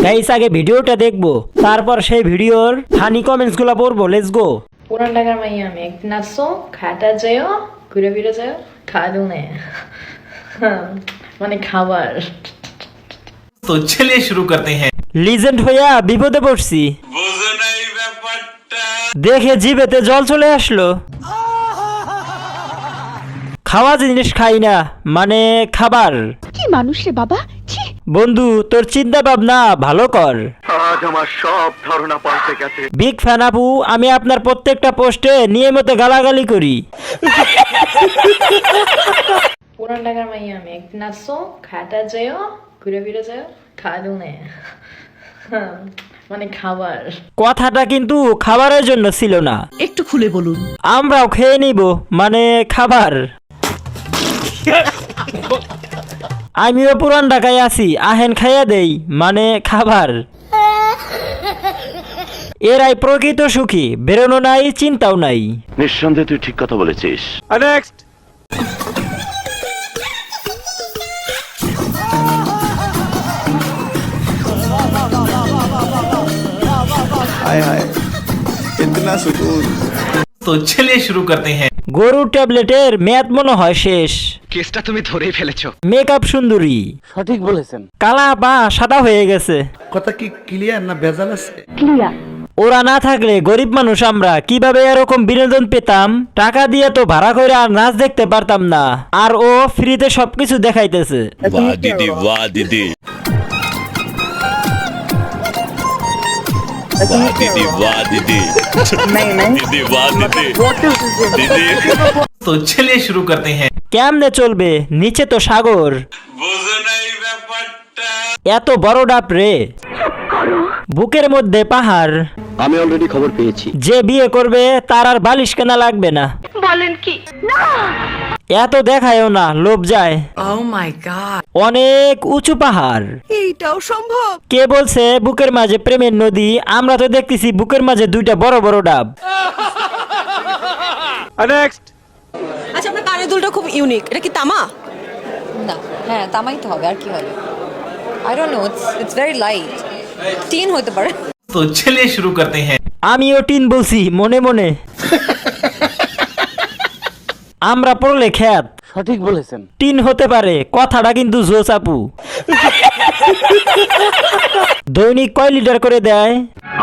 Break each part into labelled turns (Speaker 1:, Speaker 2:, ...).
Speaker 1: Guys আগে ভিডিওটা দেখবো, তারপর সেই ভিডিওর ফানি কমেন্টস গুলো পড়বো। Let's go.
Speaker 2: পুরান ঢাকার মাইয়া আমি একদিন আসছো, খাটা যাইও, ঘুরে ফিরে যাও, খাওয়া দেও না মানে খাবার।
Speaker 3: तो चलिए शुरू करते हैं।
Speaker 1: লিজেন্ড হইয়া বিপদে পড়ছি, দেখে জিভেতে জল চলে আসলো। খাওয়া জিনিস খাই না, মানে খাবার।
Speaker 4: কি মানুষ রে বাবা, ছি।
Speaker 1: বন্ধু তোর চিন্তা ভাবনা ভালো কর।
Speaker 5: আজ আমার সব ধারণা পাল্টে গেছে।
Speaker 1: বিগ ফ্যান আপু, আমি আপনার প্রত্যেকটা পোস্টে নিয়মিত গালাগালি করি।
Speaker 2: পুরান ঢাকার মাইয়া আমি একদিন আসছো, খাটা যাইও, ঘুরে ফিরে যাও, খাওয়া দেও না মানে খাবার।
Speaker 1: কথাটা কিন্তু খাবারের জন্য ছিল না,
Speaker 4: একটু খুলে বলুন।
Speaker 1: আমরাও খেয়ে নিব, মানে খাবার। আমিও পুরান ঢাকায় আছি, আহেন খাইয়া দেই, মানে খাবার। এরাই প্রকৃত সুখী, বেরোনো নাই, চিন্তাও নাই।
Speaker 5: নিঃসন্দেহে তুই ঠিক কথা বলেছিস।
Speaker 6: हाय हाय इतना सुकून।
Speaker 3: तो चलिए शुरू करते हैं।
Speaker 1: গরুর ট্যাবলেটের মেয়াদ মনে হয় শেষ।
Speaker 5: কেসটা তুমি ধরেই ফেলেছো।
Speaker 1: মেকআপ সুন্দরী,
Speaker 7: সঠিক বলেছেন।
Speaker 1: কালা বা সাদা হয়ে গেছে।
Speaker 6: কথা কি ক্লিয়ার না ভেজাল আছে?
Speaker 1: ওরা না থাকলে গরিব মানুষ আমরা কিভাবে এরকম বিনোদন পেতাম? টাকা দিয়ে তো ভাড়া করে আর নাচ দেখতে পারতাম না, আর ও ফ্রিতে সবকিছু দেখাইতেছে।
Speaker 8: वाह दीदी वाह दीदी वाह दीदी वाह दीदी दीदी वाह दीदी दीदी।
Speaker 3: तो चलिए शुरू करते हैं।
Speaker 1: কেমনে চলবে? নিচে তো সাগর। এত বড় ডাব রে, বুকের মধ্যে পাহাড়।
Speaker 5: আমি অলরেডি খবর পেয়েছি।
Speaker 1: যে বিয়ে করবে তার আর বালিশ কেনা লাগবে না।
Speaker 4: বলেন কি?
Speaker 1: এত দেখায়ও না, লোভ যায়।
Speaker 4: ও মাই গড,
Speaker 1: অনেক উঁচু পাহাড়।
Speaker 4: এইটাও সম্ভব?
Speaker 1: কে বলছে বুকের মাঝে প্রেমের নদী? আমরা তো দেখতেছি বুকের মাঝে দুইটা বড় বড় ডাব।
Speaker 4: আচ্ছা, আপনার কানের দুলটা খুব ইউনিক, এটা কি তামা?
Speaker 9: না, হ্যাঁ তামাই তো হবে, আর কি হবে? I don't know, it's very light. Tin হতে পারে।
Speaker 3: तो चलिए शुरू करते हैं।
Speaker 1: আমিও টিন বলছি মনে মনে। আমরা পড়লে খ্যাত,
Speaker 7: সঠিক বলেছেন।
Speaker 1: টিন হতে পারে, কথাটা কিন্তু জোস আপু। দৈনিক কয় লিটার করে দেয়?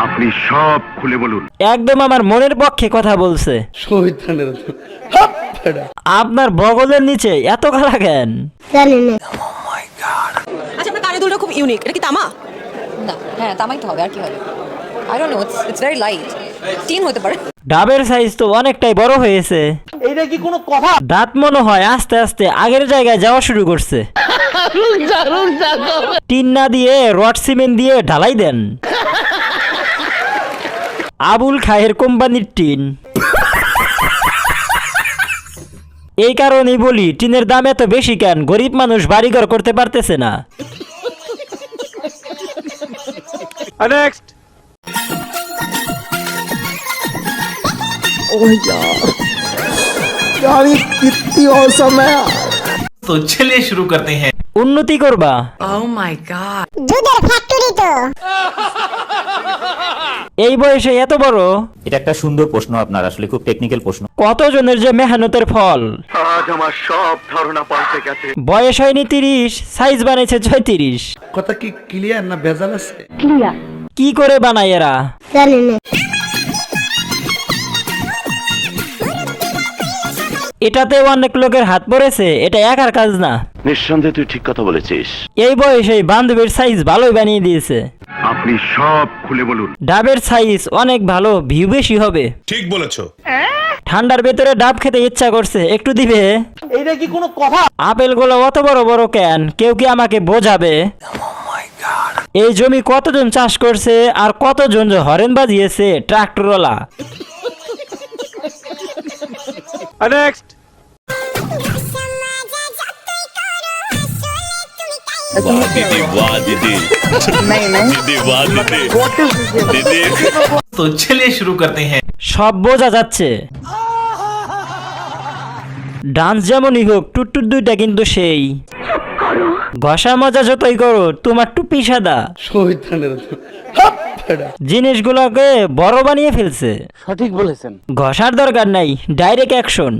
Speaker 5: আপনি সব খুলে বলুন।
Speaker 1: একদম আমার মনের পক্ষে কথা বলছে।
Speaker 6: শহীদানের
Speaker 1: আপনার বগলের নিচে এত খালা কেন?
Speaker 4: আচ্ছা, আপনার কানের দুলটা খুব ইউনিক, এটা কি তামা?
Speaker 9: না, হ্যাঁ তামাই তো হবে, আর কি হবে? I don't know, it's very light. Tin হতে পারে।
Speaker 1: ডাবের সাইজ তো অনেকটাই বড় হয়েছে।
Speaker 7: এইটা কি কোনো কথা?
Speaker 1: দাঁত মনে হয় আস্তে আস্তে আগের জায়গায় যাওয়া শুরু করছে। টিন না দিয়ে রড সিমেন্ট দিয়ে ঢালাই দেন। আবুল খায়ের কোম্পানির টিন। এই কারণেই বলি টিনের দাম এত বেশি কেন? গরিব মানুষ বাড়িঘর করতে পারতেছে না।
Speaker 6: कितनी औसम है।
Speaker 3: तो चलिए शुरू करते हैं।
Speaker 1: উন্নতি করবা?
Speaker 4: ও মাই গড,
Speaker 1: এই বয়সে এত বড়?
Speaker 10: এটা একটা সুন্দর প্রশ্ন আপনার, আসলে খুব টেকনিক্যাল প্রশ্ন।
Speaker 1: কতজনের যে মেহনতের ফল।
Speaker 5: আজ আমার সব ধারণা পাল্টে গেছে।
Speaker 1: বয়স হয়নি 30, সাইজ বানাইছে 36।
Speaker 6: কথা কি ক্লিয়ার না ভেজাল আছে?
Speaker 1: কি করে বানায় এরা? এটাতে অনেক লোকের হাত পড়েছে, এটা একার কাজ না।
Speaker 5: নিঃসন্দেহে তুই ঠিক কথা বলেছিস।
Speaker 1: এই বয়সে বান্ধবীর সাইজ ভালোই বানিয়ে দিয়েছে।
Speaker 5: আপনি সব খুলে বলুন।
Speaker 1: ডাবের সাইজ অনেক ভালো, ভিউ বেশি হবে।
Speaker 8: ঠিক বলেছো।
Speaker 1: ঠান্ডার ভেতরে ডাব খেতে ইচ্ছা করছে, একটু দিবে?
Speaker 7: এইটা কি কোনো কথা?
Speaker 1: আপেল গুলো অত বড় বড় কেন? কেউ কি আমাকে বোঝাবে? এই জমি কতজন চাষ করছে আর কতজন যে হরেন বাজিয়েছে ট্রাক্টরওয়ালা।
Speaker 8: वाह दीदी वाह दीदी दीदी वाह दीदी दीदी।
Speaker 3: तो चलिए शुरू करते हैं।
Speaker 1: সব বোঝা যাচ্ছে। ডান্স যেমনই হোক, টুটটুট দুইটা কিন্তু সেই। ঘষা মজা যতই করো তোমার টুপি সাদা।
Speaker 6: শয়তানের দল। হাপ, বেটা।
Speaker 1: জিনিসগুলোকে বড় বানিয়ে ফেলছে।
Speaker 7: সঠিক বলেছেন।
Speaker 1: ঘষার দরকার নাই, ডাইরেক্ট অ্যাকশন।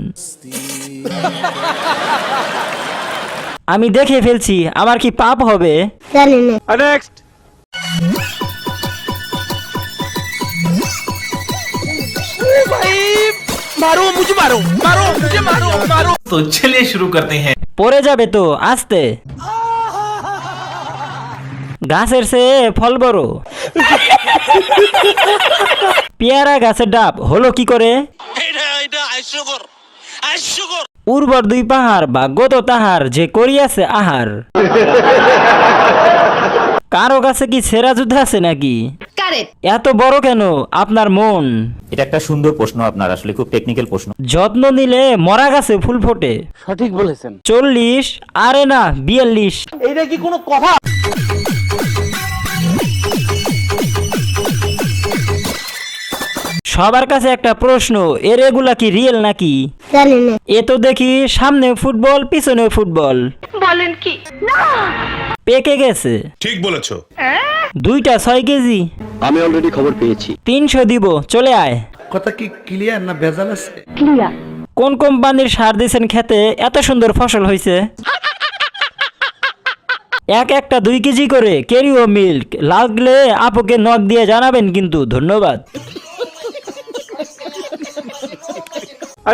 Speaker 1: আমি দেখে ফেলছি, আমার কি পাপ হবে?
Speaker 7: নেক্সট।
Speaker 3: तो चलिए शुरू करते हैं।
Speaker 1: পড়ে যাবে তো, আস্তে। গাছের চেয়ে ফল বড়। পেয়ারা গাছের ডাব হলো কি করে? উর্বর দুই পাহাড়, ভাগ্য তো তাহার যে করিয়াছে আহার। কারো কাছে কি সেরা যুদ্ধ আছে নাকি? এত বড় কেন আপনার মন?
Speaker 10: এটা একটা সুন্দর প্রশ্ন, আপনার আসলে খুব টেকনিক্যাল প্রশ্ন।
Speaker 1: যত্ন নিলে মরা গাছে ফুল ফোটে।
Speaker 7: সঠিক বলেছেন।
Speaker 1: 40, আরে না 42।
Speaker 7: এইটা কি কোনো কথা?
Speaker 1: সবার কাছে একটা প্রশ্ন, এর এগুলা কি রিয়েল নাকি? এ তো দেখি সামনে ফুটবল পিছনে ফুটবল। বলেন কি? পেকে গেছে।
Speaker 8: ঠিক বলেছো।
Speaker 1: দুইটা 6 কেজি।
Speaker 5: আমি অলরেডি খবর পেয়েছি।
Speaker 1: 300 দিব, চলে আয়।
Speaker 6: কথা কি ক্লিয়ার না ভেজাল আছে?
Speaker 1: কোন কোম্পানির সার দিয়েছেন খেতে এত সুন্দর ফসল হয়েছে? একটা 2 কেজি করে কেরিও মিল্ক। লাগলে আপুকে নক দিয়ে জানাবেন কিন্তু। ধন্যবাদ।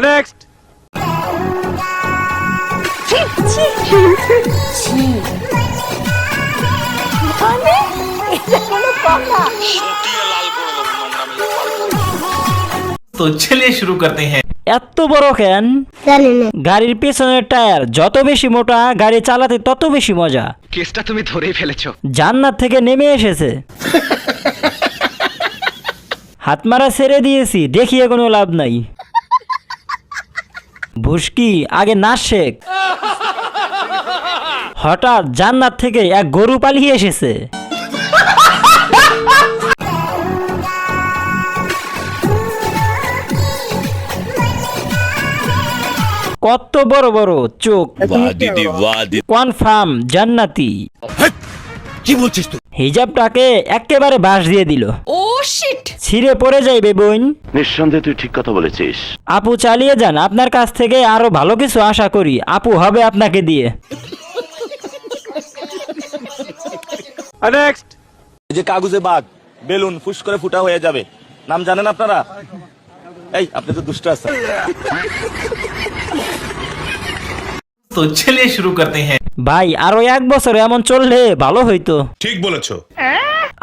Speaker 7: নেক্সট।
Speaker 3: तो चलिए शुरू करते हैं।
Speaker 1: এত বড় কেন? গাড়ির পেছনের টায়ার যত বেশি মোটা, গাড়ি চালাতে তত বেশি মজা।
Speaker 5: কেসটা তুমি ধরেই ফেলেছো।
Speaker 1: জান্নাত থেকে নেমে এসেছে। হাত মারা ছেড়ে দিয়েছি, দেখিয়ে কোনো লাভ নাই। ভুসকি আগে নাচ শেখ। হঠাৎ জান্নাত থেকে এক গরু পালিয়ে এসেছে। কত বড় বড় চোখ।
Speaker 8: वाह दीदी वाह दीदी।
Speaker 1: কনফার্ম জান্নাতি।
Speaker 8: কি বলছিস তুই?
Speaker 1: হিজাবটাকে একেবারে বাস দিয়ে দিল।
Speaker 9: ও শিট!
Speaker 1: ছিঁড়ে পড়ে যাইবে বোন।
Speaker 5: নিঃসন্দেহে তুই ঠিক কথা বলেছিস।
Speaker 1: আপু চালিয়ে যান, আপনার কাছ থেকে আরো ভালো কিছু আশা করি। আপু হবে আপনাকে দিয়ে।
Speaker 7: নেক্সট।
Speaker 11: এই যে কাগজে বাঘ, বেলুন ফুস করে ফুটা হয়ে যাবে, নাম জানেন আপনারা? এই আপনি তো দুষ্ট আছেন।
Speaker 3: तो चलिए शुरू करते हैं।
Speaker 1: ভাই আরো 1 বছর এমন চললে ভালো হইতো।
Speaker 8: ঠিক বলেছো।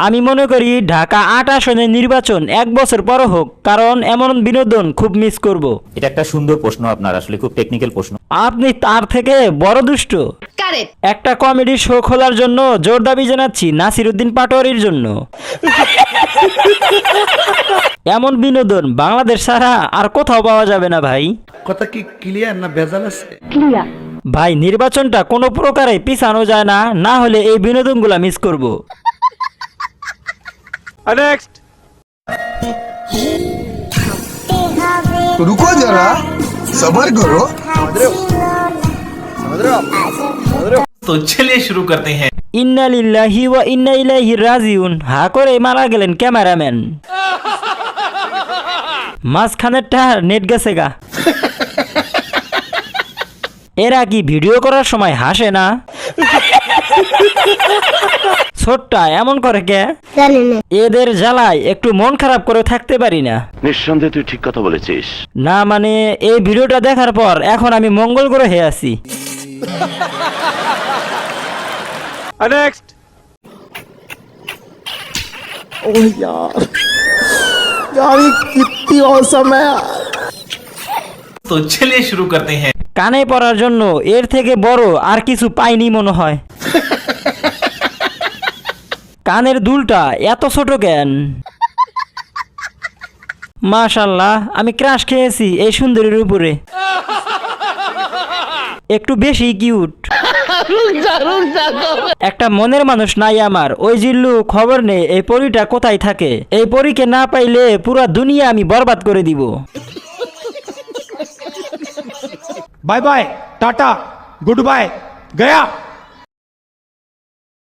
Speaker 1: আমি মনে করি ঢাকা 8 আসনের নির্বাচন 1 বছর পর হোক, কারণ এমন বিনোদন খুব মিস করব।
Speaker 10: এটা একটা সুন্দর প্রশ্ন, আপনার আসলে খুব টেকনিক্যাল প্রশ্ন।
Speaker 1: আপনি তার থেকে বড় দুষ্ট। একটা কমেডি শো খোলার জন্য জোর দাবি জানাচ্ছি নাসিরউদ্দিন পাটোয়ারির জন্য। এমন বিনোদন বাংলাদেশ ছাড়া আর কোথাও পাওয়া যাবে না ভাই।
Speaker 6: কথা কি ক্লিয়ার না ভেজাল আছে?
Speaker 1: ভাই নির্বাচনটা কোনো প্রকারে পিছানো যায় না, না হলে এই বিনোদনগুলা মিস করব।
Speaker 7: নেক্সট।
Speaker 6: রুকো যারা, সবার করো।
Speaker 3: तो चलिए शुरू करते हैं।
Speaker 1: ইন্না লিল্লাহি ওয়া ইন্না ইলাইহি রাজিউন। হা করে মারা গেলেন ক্যামেরাম্যান। মাঝখানেরটা নেট গেছে গা। এরা কি ভিডিও করার সময় হাসে না? ছোট্টা এমন করে কে? এদের জ্বালায় একটু মন খারাপ করে থাকতে পারি না।
Speaker 5: নিঃসন্দেহে তুই ঠিক কথা বলেছিস।
Speaker 1: না মানে এই ভিডিওটা দেখার পর এখন আমি মঙ্গল গ্রহে আছি।
Speaker 7: নেক্সট।
Speaker 6: ओह यार, यार ये कितनी औसम है यार।
Speaker 3: तो चलिए शुरू करते हैं।
Speaker 1: কানে পড়ার জন্য এর থেকে বড় আর কিছু পাইনি মনে হয়। কানের দুলটা এত ছোট কেন? মাশাআল্লাহ, আমি ক্রাশ খেয়েছি এই সুন্দরীর উপরে। একটু বেশি কিউট। একটা মনের মানুষ নাই আমার। ওই জিল্লু খবর নেই এই পরীটা কোথায় থাকে। এই পরীকে না পাইলে পুরো দুনিয়া আমি বরবাদ করে দিব।
Speaker 7: Bye bye, tata, good bye, गया।